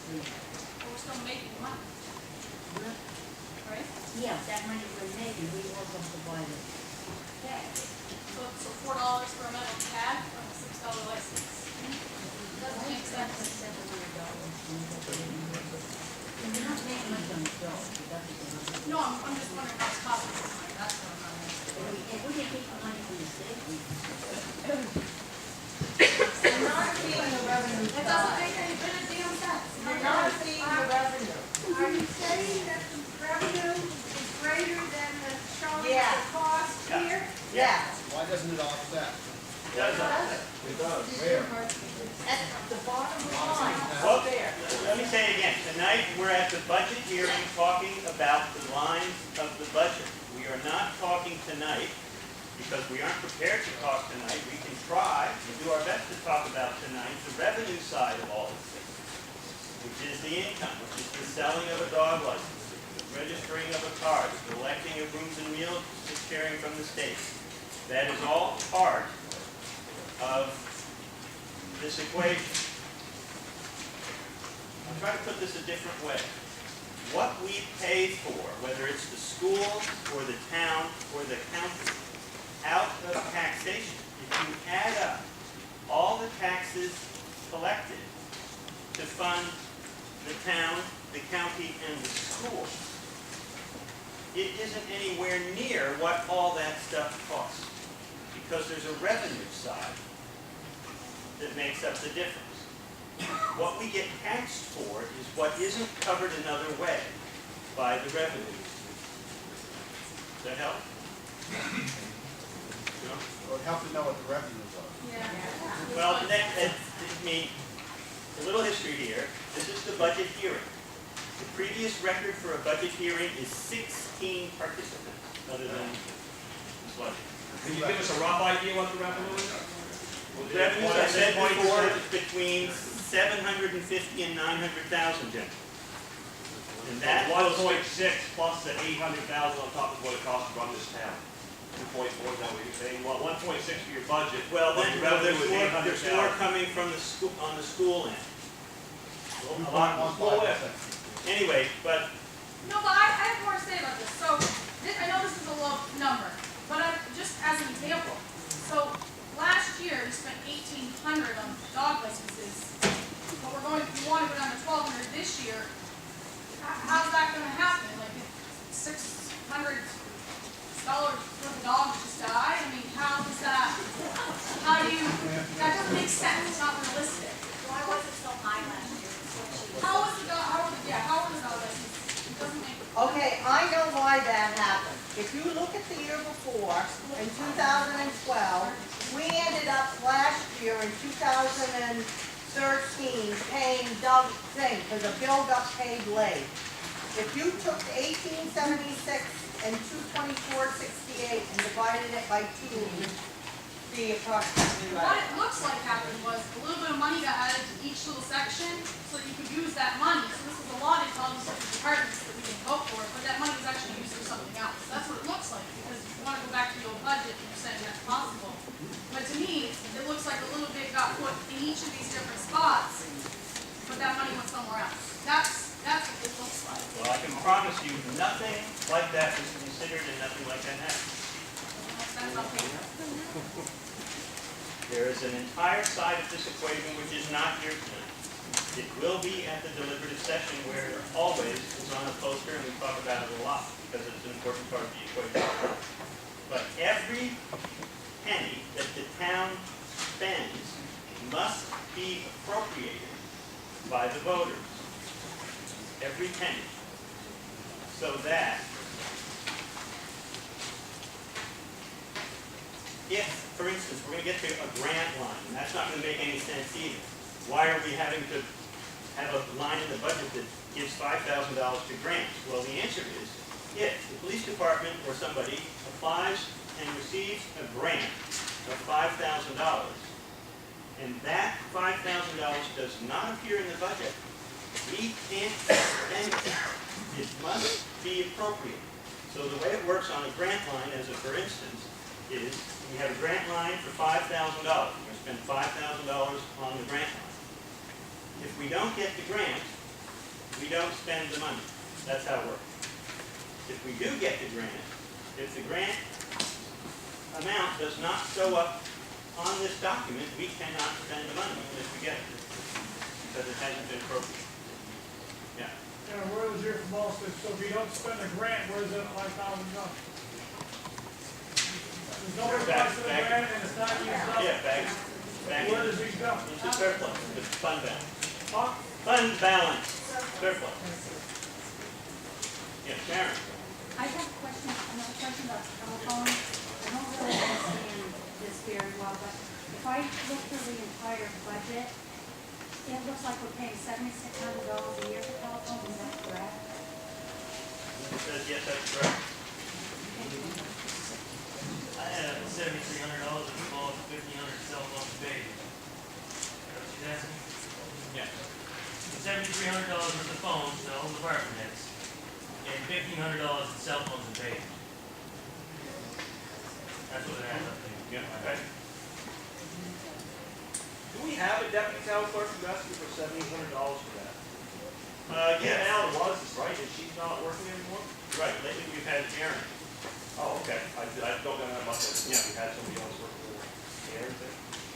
But we're still making money, right? Yeah, that money we're making, we also provide it. Yeah. So $4 for a metal tag on a $6 license. Doesn't make sense. We're not making much on the dog, that's No, I'm just wondering how it's costing us money, that's what I'm trying to say. If we can keep the money from the state, we You're not seeing the revenue That doesn't side. make any damn sense. You're not seeing the revenue. Are you saying that the revenue is greater than the showing of Yeah. the cost here? Yes. Why doesn't it offset? It does. Where? At the bottom line, Well, up there. let me say it again. Tonight, we're at the budget hearing talking about the lines of the budget. We are not talking tonight because we aren't prepared to talk tonight. We can try and do our best to talk about tonight the revenue side of all this thing, which is the income, which is the selling of a dog license, the registering of a car, the collecting of rooms and meals, the sharing from the state. That is all part of this equation. I'll try to put this a different way. What we pay for, whether it's the school or the town or the county, out of taxation, if you add up all the taxes collected to fund the town, the county, and the school, it isn't anywhere near what all that stuff costs. Because there's a revenue side that makes up the difference. What we get taxed for is what isn't covered another way by the revenue. Does that help? No? Well, it'd help to know what the revenues are. Yeah. Well, I mean, a little history here. This is the budget hearing. The previous record for a budget hearing is 16 participants, other than this budget. Can you give us a rough idea what the revenue is? Revenues, I said before, is between 750 and 900,000, Jim. And that goes 1.6 plus the 800,000 on top of what it costs to run this town. 2.4, is that what you're saying? Well, 1.6 for your budget. well, but then the revenue is there's more 800,000. coming from the school on the school end. A 2.15%. lot more. Anyway, but No, but I have more to say about this. So, I know this is a low number, but just as an example. So, last year, we spent $1,800 on dog licenses, but we want to go down to $1,200 this year. How's that going to happen? Like, $600 for the dog to just die? I mean, how do you, that doesn't make sense. It's not realistic. Why was it so high last year? How was the dog license? It doesn't make. Okay, I know why that happened. If you look at the year before, in 2012, we ended up last year in 2013 paying Doug thing, because the bill got paid late. If you took 1876 and 224.68 and divided it by 2, it would be approximately What right. it looks like happened was a little bit of money got added to each little section so that you could use that money. So this is allotted to all these different departments that we can vote for, but that money is actually used for something else. That's what it looks like, because if you want to go back to the old budget, you're saying that's possible. But to me, it looks like a little bit got put in each of these different spots, but that money went somewhere else. That's what it looks like. well, I can promise you, nothing like that was considered and nothing like that happened. That's on paper. There is an entire side of this equation which is not here tonight. It will be at the deliberative session where it always is on a poster, and we talk about it a lot because it's an important part of the equation. But every penny that the town spends must be appropriated by the voters. Every penny. So that if, for instance, we're going to get to a grant line, and that's not going to make any sense either. Why are we having to have a line in the budget that gives $5,000 to grants? Well, the answer is, if the police department or somebody applies and receives a grant of $5,000, and that $5,000 does not appear in the budget, we can't spend it. It must be appropriate. So the way it works on a grant line, as a for instance, is we have a grant line for $5,000. We're going to spend $5,000 on the grant line. If we don't get the grant, we don't spend the money. That's how it works. If we do get the grant, if the grant amount does not show up on this document, we cannot spend the money if we get it, because it hasn't been appropriated. Yeah. And where was your from Alstead? So if you don't spend a grant, where's that $5,000 go? There's no request for the Back- grant and it's not used up. Yeah, back Where does in, these go? it's a surplus, it's fund balance. Huh? Fund balance, surplus. Yeah, Sharon. I have a question, another question about the telephone. I don't really understand this very well, but if I look through the entire budget, it looks like we're paying $7,600 a year for telephone, is that correct? It says, yes, that's correct. I have $7,300 in the fall, $1,500 cell phone paid. What she's asking? Yeah. $7,300 worth of phones to all department heads, and $1,500 in cell phones and paid. That's what it adds up to. Yeah, okay. Do we have a deputy town clerk who's asking for $1,700 for that? Yeah, Yeah, Alan was, right, and she's not working anymore? right, lately we've had Aaron. Oh, okay, I don't know that much, yeah, we had somebody else working for Aaron,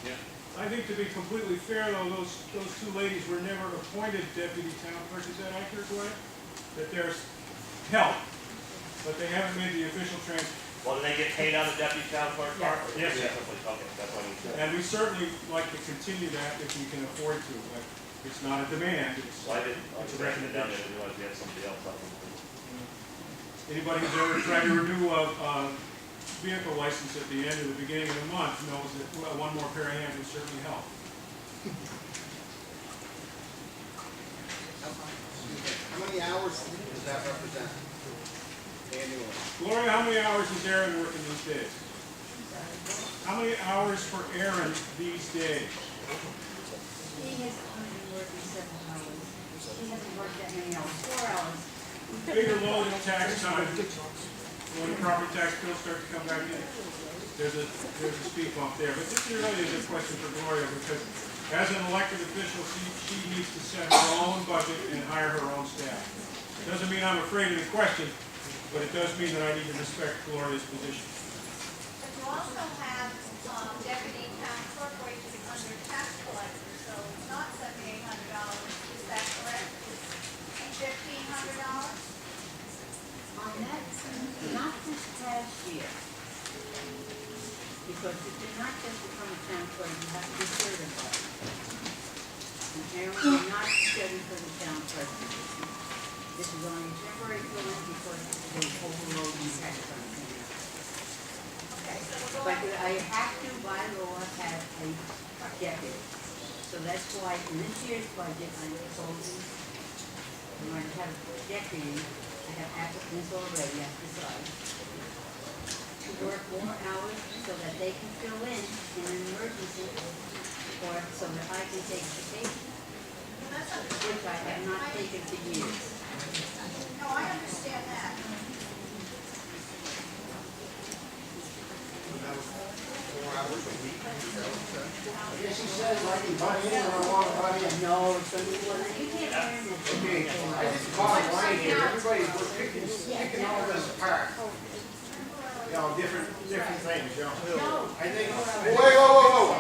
Yeah. I think to be completely fair though, those two ladies were never appointed deputy town clerk, is that accurate, Glenn? That there's help, but they haven't made the official transfer. Well, do they get paid out of deputy town clerk? Yeah. Yes. Yeah, someplace, okay, that's what I need to know. And we certainly like to continue that if we can afford to, but it's not a demand, it's, Well, I didn't, I was it's a writing it down, I recommendation. didn't realize we had somebody else up. Anybody who's ever tried to renew a vehicle license at the end or the beginning of the month knows that well, one more pair of hands would certainly help. How many hours does that represent annually? Gloria, how many hours is Aaron working these days? How many hours for Aaron these days? He has only been working 7 hours. He hasn't worked that many hours, 4 hours. Bigger load of tax time, when the property tax bills start to come back in, there's a speed bump there. But this really is a question for Gloria, because as an elected official, she needs to set her own budget and hire her own staff. Doesn't mean I'm afraid of the question, but it does mean that I need to respect Gloria's position. But you also have deputy town clerk wages under tax collector, so it's not $7,800, is that correct? $1,500? On that, not this past year, because if you're not just become a town clerk, you have to be certified. And Aaron will not study for the town clerk position. This is only a temporary filling because they overload the tax funds. Okay, so we're But going, I have to, by law, have a deputy. So that's why in this year's budget, I told you, I'm going to have a deputy, I have applicants already, I've decided, to work more hours so that they can fill in an emergency, or so that I can take vacation, that's which I have not taken for years. no, I understand that. 4 hours a week? Yes, he says I can buy in when I want to buy in. No, it's going to be, well, you can't earn this. Okay, I think the bottom line here, everybody, we're picking all this apart. You know, different things, you know. No. I think. Wait, whoa.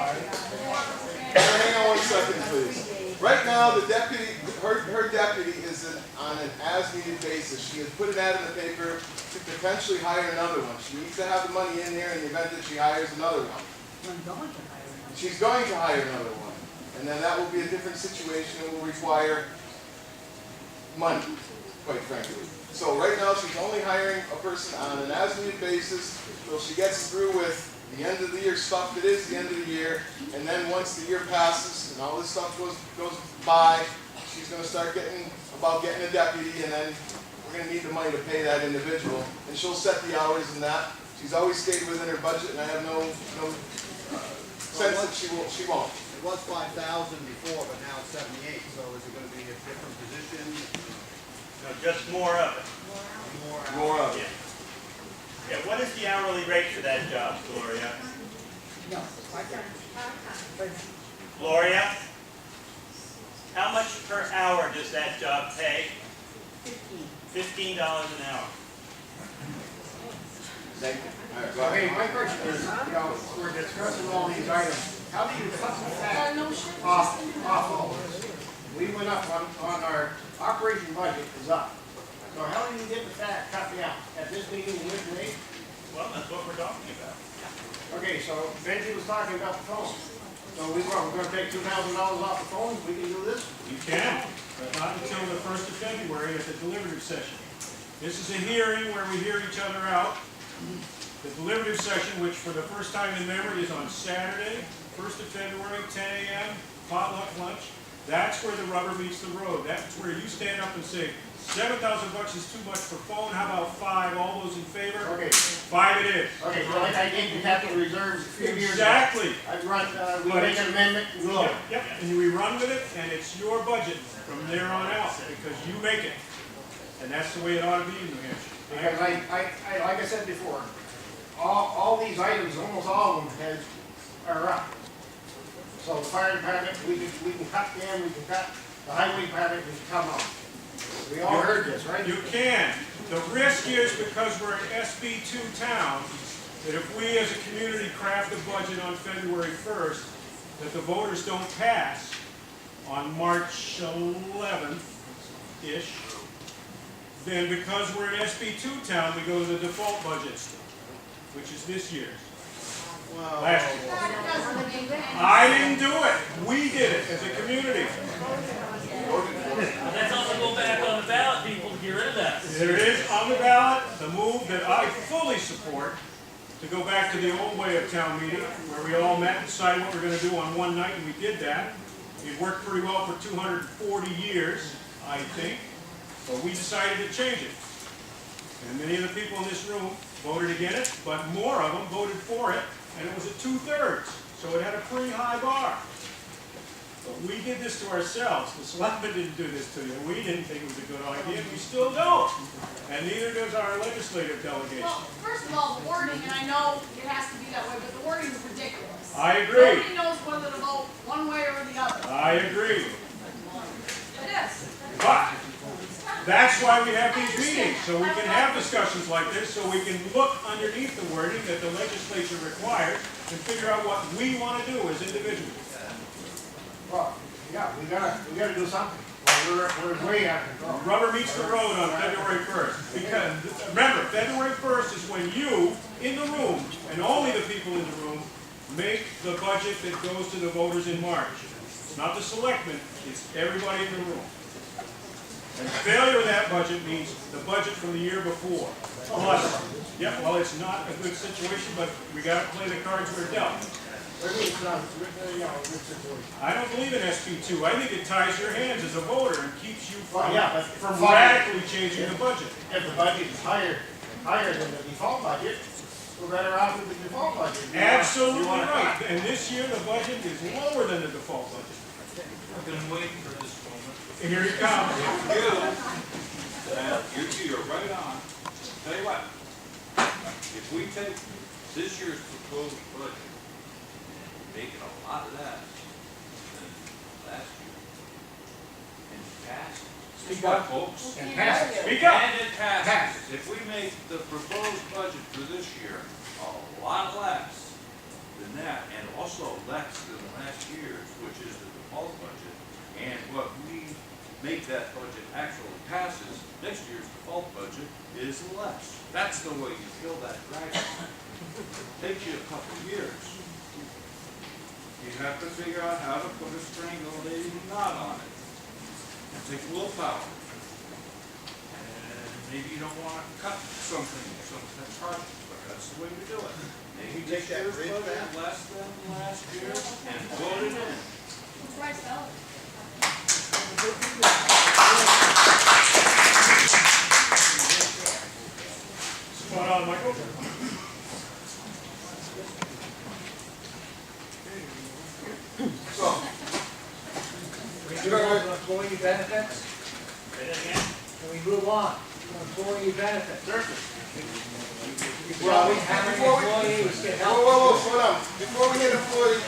Hang on 1 second, please. Right now, the deputy, her deputy is on an as-needed basis. She has put an ad in the paper to potentially hire another one. She needs to have the money in there in the event that she hires another one. I'm going to hire another. She's going to hire another one. And then that will be a different situation and will require money, quite frankly. So right now, she's only hiring a person on an as-needed basis till she gets through with the end of the year stuff that is the end of the year. And then once the year passes and all this stuff goes by, she's going to start getting a deputy, and then we're going to need the money to pay that individual. And she'll set the hours and that. She's always stayed within her budget, and I have no sense that she won't. It was 5,000 before, but now it's 78, so is it going to be a different position? No, just more of it. More of it. Yeah. Yeah, what is the hourly rate for that job, Gloria? No, part-time. Part-time. Gloria? How much per hour does that job pay? 15. $15 an hour. Thank you. All right, go Okay, ahead. my question is, we're discussing all these items, how do you cut the fat No shit. off all of this? We went up on our operation budget is up. So how do you get the fat cut down? At this meeting with me? Well, that's what we're talking about. Okay, so Benji was talking about the phones. So we're gonna take $2,000 off the phones, we can do this? You can, but not until the 1st of February at the deliberative session. This is a hearing where we hear each other out. The deliberative session, which for the first time in memory is on Saturday, 1st of February, 10 a.m., potluck lunch. That's where the rubber meets the road. That's where you stand up and say, $7,000 is too much per phone, how about 5? All those in favor? Okay. 5 it is. Okay, so like I gave the capital reserves a few years ago. Exactly. I'd run, we make an amendment and go. Yep, and we run with it, and it's your budget from there on out, because you make it. And that's the way it ought to be in New Hampshire. Because I, like I said before, all these items, almost all of them are up. So the fire department, we can cut them, we can cut the highway department, we can come on. We all heard this, right? You can. The risk is, because we're an SB2 town, that if we as a community craft a budget on February 1st, that the voters don't pass on March 11th-ish, then because we're an SB2 town, we go to the default budget, which is this year's. Last year. I didn't do it. We did it as a community. Let's also go back on the ballot, people, to get rid of that. There is on the ballot the move that I fully support to go back to the old way of town meeting, where we all met and decided what we're going to do on one night, and we did that. It worked pretty well for 240 years, I think, but we decided to change it. And many of the people in this room voted against it, but more of them voted for it, and it was at 2/3, so it had a pretty high bar. But we did this to ourselves. The selectmen didn't do this to you. We didn't think it was a good idea, and we still don't. And neither does our legislative delegation. Well, first of all, the wording, and I know it has to be that way, but the wording is ridiculous. I agree. Nobody knows whether to vote one way or the other. I agree. It is. But that's why we have these meetings, so we can have discussions like this, so we can look underneath the wording that the legislature requires and figure out what we want to do as individuals. Well, yeah, we gotta do something. Well, we're way out of control. Rubber meets the road on February 1st. Because, remember, February 1st is when you, in the room, and only the people in the room, make the budget that goes to the voters in March. It's not the selectmen, it's everybody in the room. And failure of that budget means the budget from the year before. Plus, yeah, well, it's not a good situation, but we gotta play the cards we're dealt. I don't believe in SB2. I think it ties your hands as a voter and keeps you from radically changing the budget. If the budget is higher than the default budget, we're better off with the default budget. Absolutely right. And this year, the budget is lower than the default budget. I've been waiting for this moment. Here it comes. You're right on. Tell you what, if we take this year's proposed budget, make it a lot less than last year, and pass it. Speak up, folks. And pass it. Speak up. And it passes. If we make the proposed budget for this year a lot less than that, and also less than last year's, which is the default budget, and what we make that budget actually passes, next year's default budget is less. That's the way you kill that dragon. Takes you a couple of years. You have to figure out how to put a strangulating knot on it. It takes willpower. And maybe you don't want to cut something that's hard, but that's the way to do it. Maybe take that budget less than last year and vote it in. Right, so. Spot on, Michael. So, Employee benefits, Say that again? can we move on? Employee benefits. certainly. Well, we have employees get help. Whoa, slow down. Before we hit employee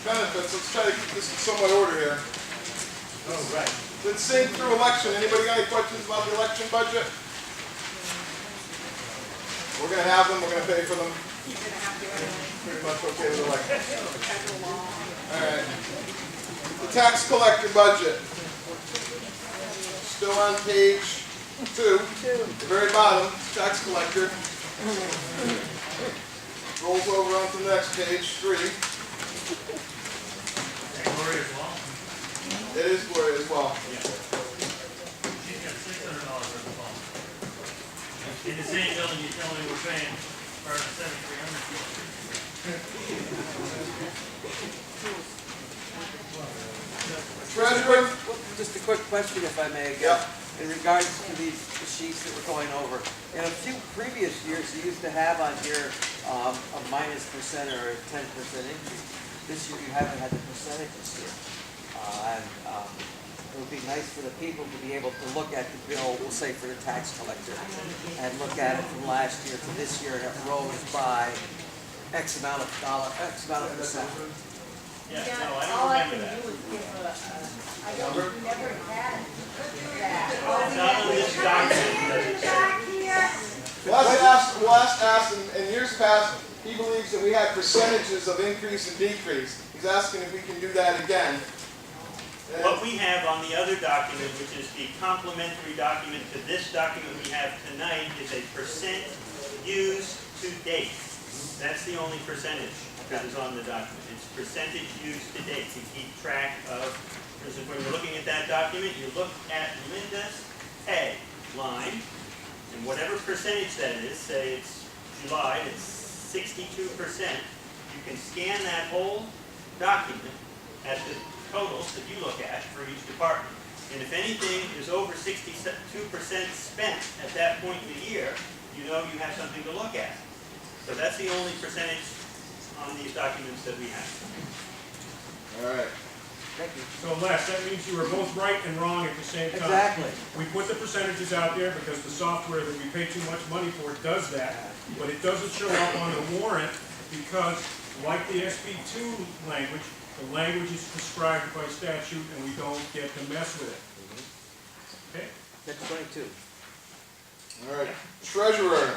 benefits, let's try to keep this in somewhat order here. Oh, right. Let's sing through election. Anybody got any questions about the election budget? We're gonna have them, we're gonna pay for them. Pretty much okay with election. Alright. The tax collector budget. Still on page 2, the very bottom, tax collector. Rolls over onto the next page, 3. Gloria as well. It is Gloria as well. She's got $600 worth of phone. In the same building, you're telling me we're paying for $7,300. Treasurer? Just a quick question, if I may, again. Yep. In regards to these sheets that we're going over. In a few previous years, you used to have on here a -% or a 10% increase. This year, you haven't had the percentages here. And it would be nice for the people to be able to look at the bill, we'll say for the tax collector, and look at it from last year to this year, and it rose by X amount of percent. Yeah, no, I All don't I remember can that. do is give I don't, never had that. Well, it's not on this document. Last asked in years past, he believes that we had percentages of increase and decrease. He's asking if we can do that again. What we have on the other document, which is the complementary document to this document we have tonight, is a percent used to date. That's the only percentage that is on the document. It's percentage used to date. You keep track of, for instance, when you're looking at that document, you look at Linda's pay line, and whatever percentage that is, say it's July, it's 62%. You can scan that whole document at the totals that you look at for each department. And if anything is over 62% spent at that point in the year, you know you have something to look at. So that's the only percentage on these documents that we have. All right. Thank you. So Les, that means you were both right and wrong at the same time. Exactly. We put the percentages out there because the software that we pay too much money for does that, but it doesn't show up on the warrant because, like the SB2 language, the language is prescribed by statute and we don't get to mess with it. Okay? That's 22. All right. Treasurer.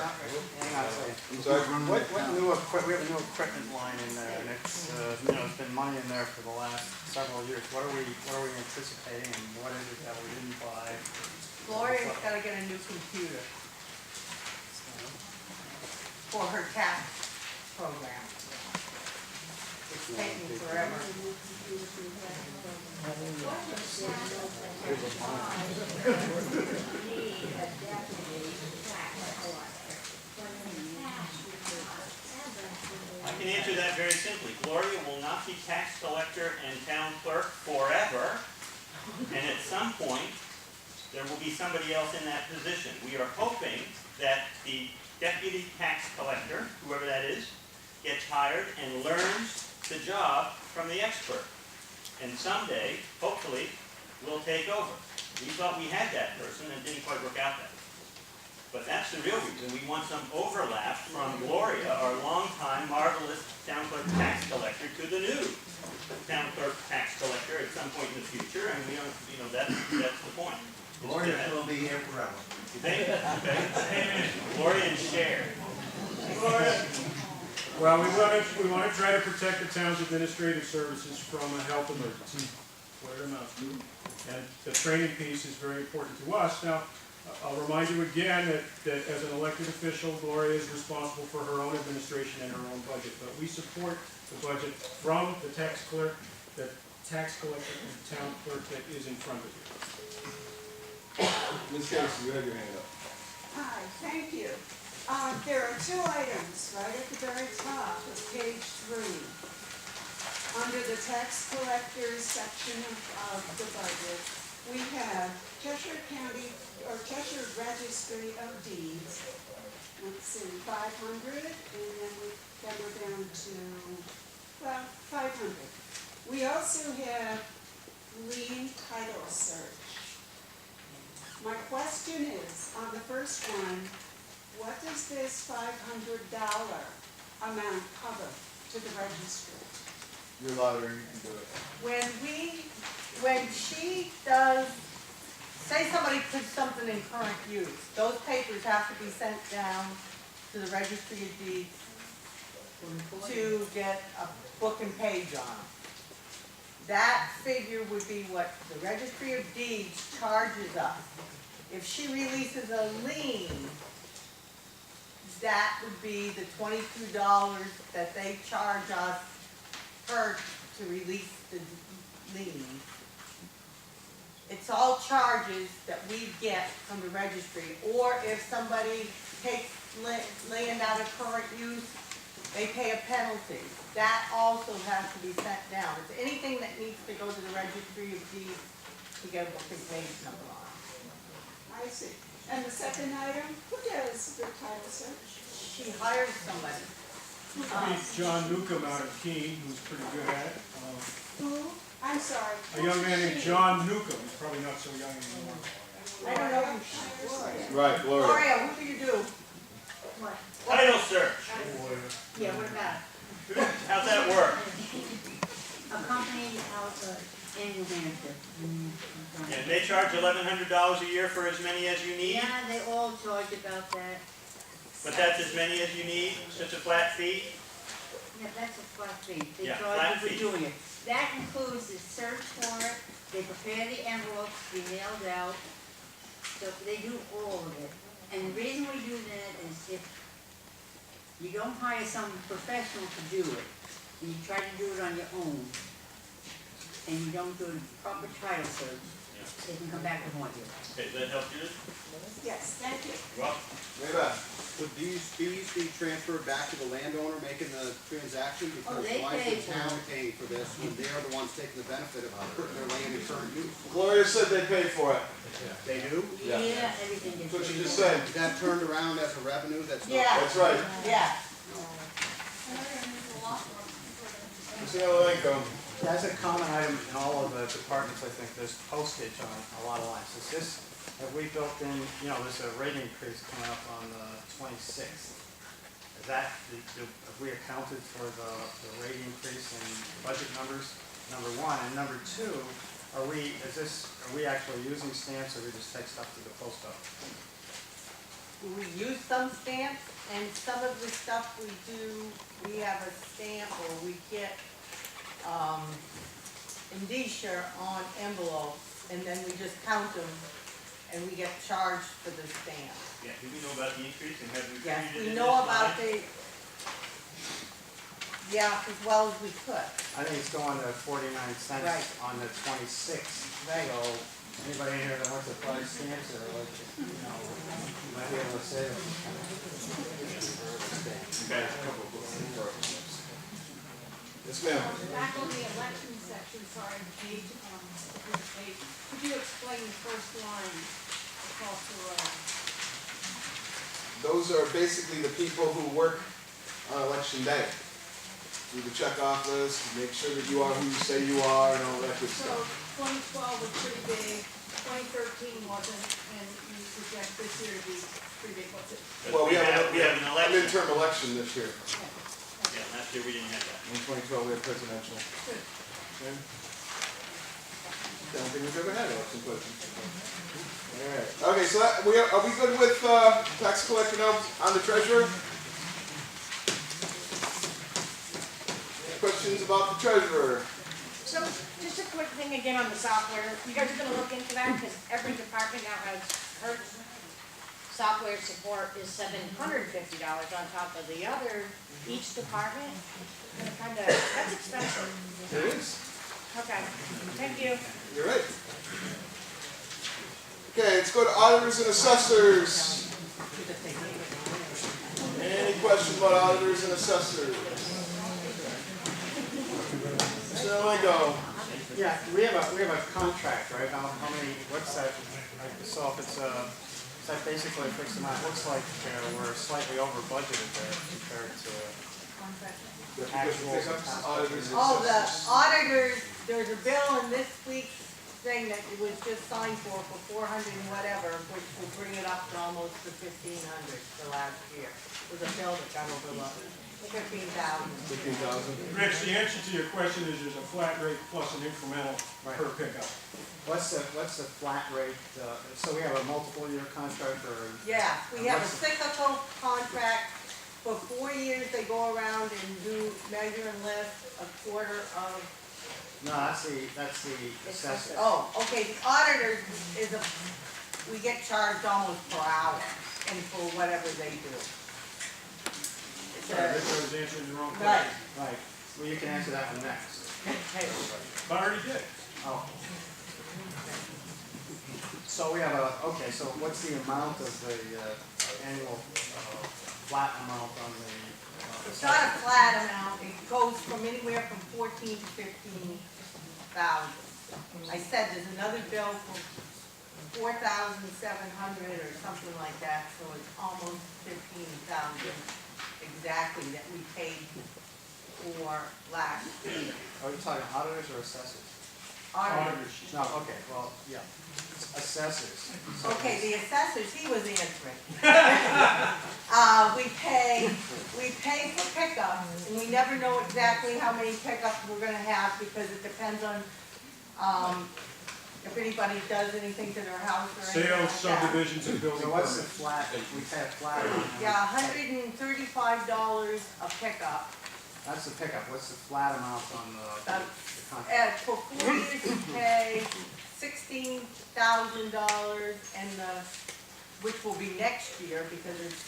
Hang on a second. I'm sorry. What new equipment, we have a new equipment line in there, and it's, it's been money in there for the last several years. What are we anticipating, and what is it that we didn't buy? Gloria's gotta get a new computer for her tax program. It's taking forever. I can answer that very simply. Gloria will not be tax collector and town clerk forever. And at some point, there will be somebody else in that position. We are hoping that the deputy tax collector, whoever that is, gets hired and learns the job from the expert. And someday, hopefully, we'll take over. We thought we had that person and it didn't quite work out that way. But that's the real reason. We want some overlap from Gloria, our longtime marvelous town clerk tax collector, to the new town clerk tax collector at some point in the future, and we don't, that's the point. Gloria will be here forever. You think? Okay. Gloria and Cher. Well, we want to try to protect the town's administrative services from a health emergency, what it amounts to. And the training piece is very important to us. Now, I'll remind you again that as an elected official, Gloria is responsible for her own administration and her own budget. But we support the budget from the tax collector and town clerk that is in front of you. Ms. Casey, you have your hand up. Hi, thank you. There are two items right at the very top of page 3. Under the tax collectors section of the budget, we have Cheshire County, or Cheshire Registry of Deeds. Let's see, 500, and then we're down to, 500. We also have lien title search. My question is, on the first one, what does this $500 amount cover to the registry? You're louder, you can do it. When we when she does, say somebody puts something in current use, those papers have to be sent down to the registry of deeds to get a book and page on them. That figure would be what the registry of deeds charges us. If she releases a lien, that would be the $22 that they charge us her to release the lien. It's all charges that we get from the registry, or if somebody takes land out of current use, they pay a penalty. That also has to be sent down. It's anything that needs to go to the registry of deeds to get a book and page number on. I see. And the second item, who does the title search? She hires somebody. Meet John Newcomb out of Keene, who's pretty good at it. Who? I'm sorry. A young man named John Newcomb, he's probably not so young anymore. I don't know who she is. Right, Gloria. Gloria, who do you do? What? Title search. Yeah, what about How's that work? Accompanied out in New Hampshire. And they charge $1,100 a year for as many as you need, Yeah, they all charge about that. but that's as many as you need, just a flat fee? Yeah, that's a flat fee. They Yeah, charge flat you for fee. doing it. That includes the search warrant, they prepare the envelopes to be mailed out, so they do all of it. And the reason we do that is if you don't hire some professional to do it, and you try to do it on your own, and you don't do the proper title search, they can come back and haunt you. Okay, does that help you? Yes, thank you. Well, Maybe. Would these fees be transferred back to the landowner making the transaction? Oh, Because they why pay is the for town it. paying for this when they're the ones taking the benefit of putting their land in current use? Gloria said they pay for it. They do? Yeah. Yeah, everything gets. That's what she paid just for. said. Is that turned around as a revenue that's not? Yeah. That's right. Yeah. Mr. Nolenko. As a common item in all of the departments, I think there's postage on a lot of lines. Is this, have we built in, there's a rate increase coming up on the 26th. Is that, have we accounted for the rate increase in budget numbers, number one? And number two, are we actually using stamps, or we just take stuff to the post office? We use some stamps, and some of the stuff we do, we have a stamp, or we get, indicia on envelopes, and then we just count them, and we get charged for the stamp. yeah, do we know about the increase and have we Yes, figured it we in know this about line? as well as we could. I think it's going to 49 cents Right. on the 26th. Right. So anybody in here that wants to buy stamps or like, might be able to save it. Okay. Yes, ma'am. Back on the election section, sorry, page, could you explain the first line across the row? Those are basically the people who work on election day. Do the checkoff list, make sure that you are who you say you are, and all that good So stuff. 2012 was pretty big, 2013 wasn't, and you suggest this year to be pretty big, what's it? Well, we have an an election. midterm election this year. Yeah, last year we didn't have that. In 2012, we had presidential. Good. Okay. I don't think we've ever had election questions. All right. Okay, so are we good with tax collector now on the treasurer? Questions about the treasurer? So, just a quick thing again on the software, you guys are gonna look into that, because every department now has Hertz software support is $750 on top of the other, each department, that's expensive. It is. Okay, thank you. You're right. Okay, let's go to auditors and assessors. Any questions about auditors and assessors? Mr. Lingo. Yeah, we have a contract, right? How many, what's that? So if it's that basically a fixed amount, it looks like we're slightly over budgeted there compared to actual. Auditors and Oh, the assessors. auditors, there's a bill in this week's thing that it was just signed for 400 and whatever, which will bring it up to almost to 1,500 for last year. It was a bill that got overlooked, 15,000. 15,000. Rich, the answer to your question is there's a flat rate plus an incremental per pickup. What's the flat rate, so we have a multiple year contract or? Yeah, we have a cyclical contract. For 4 years, they go around and do measure and lift a quarter of. No, that's the assessor. Oh, okay, the auditors is we get charged almost per hour and for whatever they do. It's Sorry, a- Rich, I was answering the wrong Right. question. Right, well, you can answer that one next. Okay. But I already did. Oh. So we have okay, so what's the amount of the annual flat amount on the? It's not a flat amount, it goes from anywhere from 14 to 15,000. I said there's another bill for 4,700 or something like that, so it's almost 15,000 exactly that we paid for last year. Are you talking auditors or assessors? Auditors. No, okay, well, yeah, assessors. Okay, the assessors, he was answering. We pay for pickups, and we never know exactly how many pickups we're gonna have, because it depends on, if anybody does anything to their house or anything like Sales, that. subdivisions, and building So what's the permits. flat, we pay a flat amount? Yeah, $135 a pickup. That's the pickup, what's the flat amount on the contract? For 4 years, we pay $16,000, and which will be next year, because it's,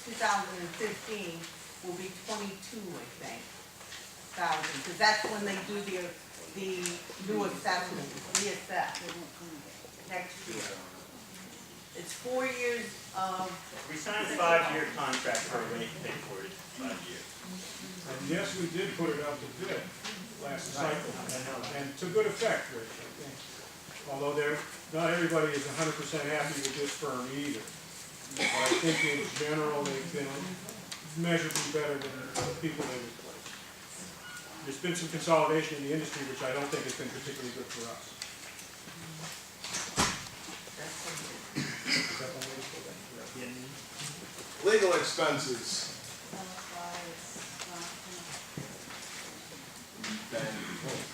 2015, will be 22, I think, thousand, because that's when they do the new assessment, reassess next year. It's 4 years of. We signed a 5-year contract for a rate to pay for it, 5 years. And yes, we did put it out to bid last cycle, and to good effect, Rich, I think. Although not everybody is 100% happy with this firm either. But I think in general, they've been measurably better than the people they replaced. There's been some consolidation in the industry, which I don't think has been particularly good for us. Legal expenses.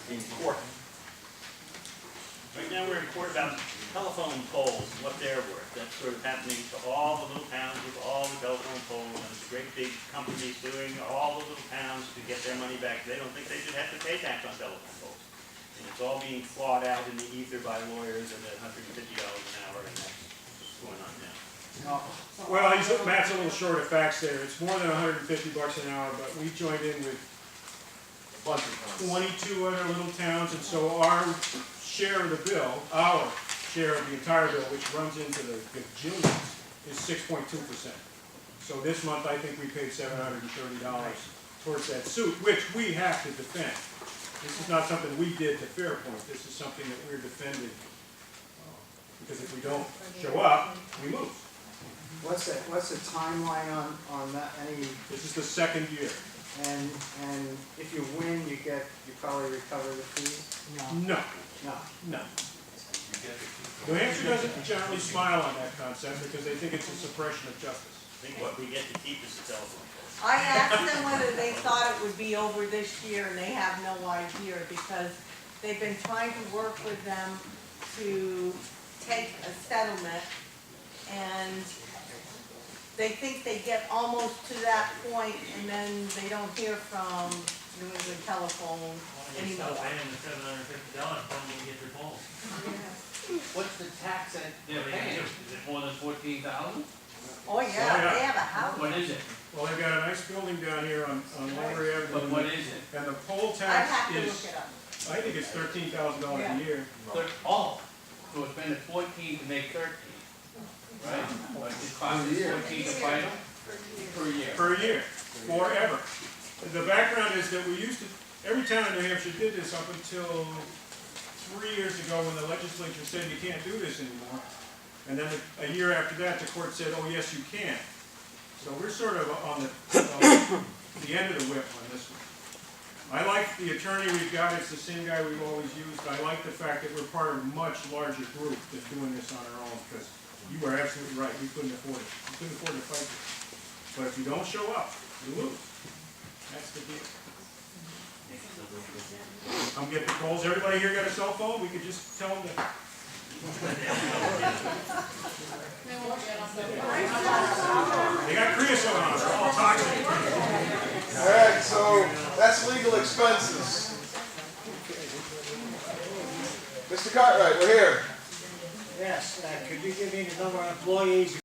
In court. Right now, we're in court about telephone poles, and what they're worth. That's sort of happening to all the little towns with all the telephone poles, and it's great big companies suing all the little towns to get their money back. They don't think they should have to pay tax on telephone poles. And it's all being fought out in the ether by lawyers at $150 an hour, and that's what's going on now. Well, Matt's a little short of facts there. It's more than $150 an hour, but we joined in with 22 other little towns, and so our share of the bill, our share of the entire bill, which runs into the gajillions, is 6.2%. So this month, I think we paid $730 towards that suit, which we have to defend. This is not something we did to Fairpoint. This is something that we're defending, because if we don't show up, we lose. What's the timeline on that, This is the second year. and if you win, you probably recover the fees? No. No. No. New Hampshire doesn't generally smile on that concept because they think it's a suppression of justice. I think what we get to keep is the telephone poles. I asked them whether they thought it would be over this year, and they have no idea, because they've been trying to work with them to take a settlement, and they think they get almost to that point, and then they don't hear from New England Telephone When you anymore. stop paying the $750, then you get your poles. What's the tax that What are they're you gonna paying? do? Is it more than 14,000? Oh, yeah, they have a house. What is it? Well, they've got a nice building down here on Lower Avenue. But what is it? And the poll I'd tax have to is, look it up. I think it's $13,000 a year. Oh, so it's been at 14 to make 13, right? But it costs us 14 to fight them? Per year. Per year, forever. The background is that we used to, every town in New Hampshire did this up until 3 years ago when the legislature said you can't do this anymore. And then a year after that, the court said, oh, yes, you can. So we're sort of on the end of the whip on this one. I like the attorney we've got, it's the same guy we've always used. I like the fact that we're part of a much larger group than doing this on our own, because you are absolutely right, we couldn't afford it. We couldn't afford to fight this. But if you don't show up, you lose. That's the deal. I'm getting calls, everybody here got a cell phone? We could just tell them that. They won't get on the. They got creosote on, they're all toxic. All right, so that's legal expenses. Mr. Cartwright, we're here. Yes, could you give me the number of employees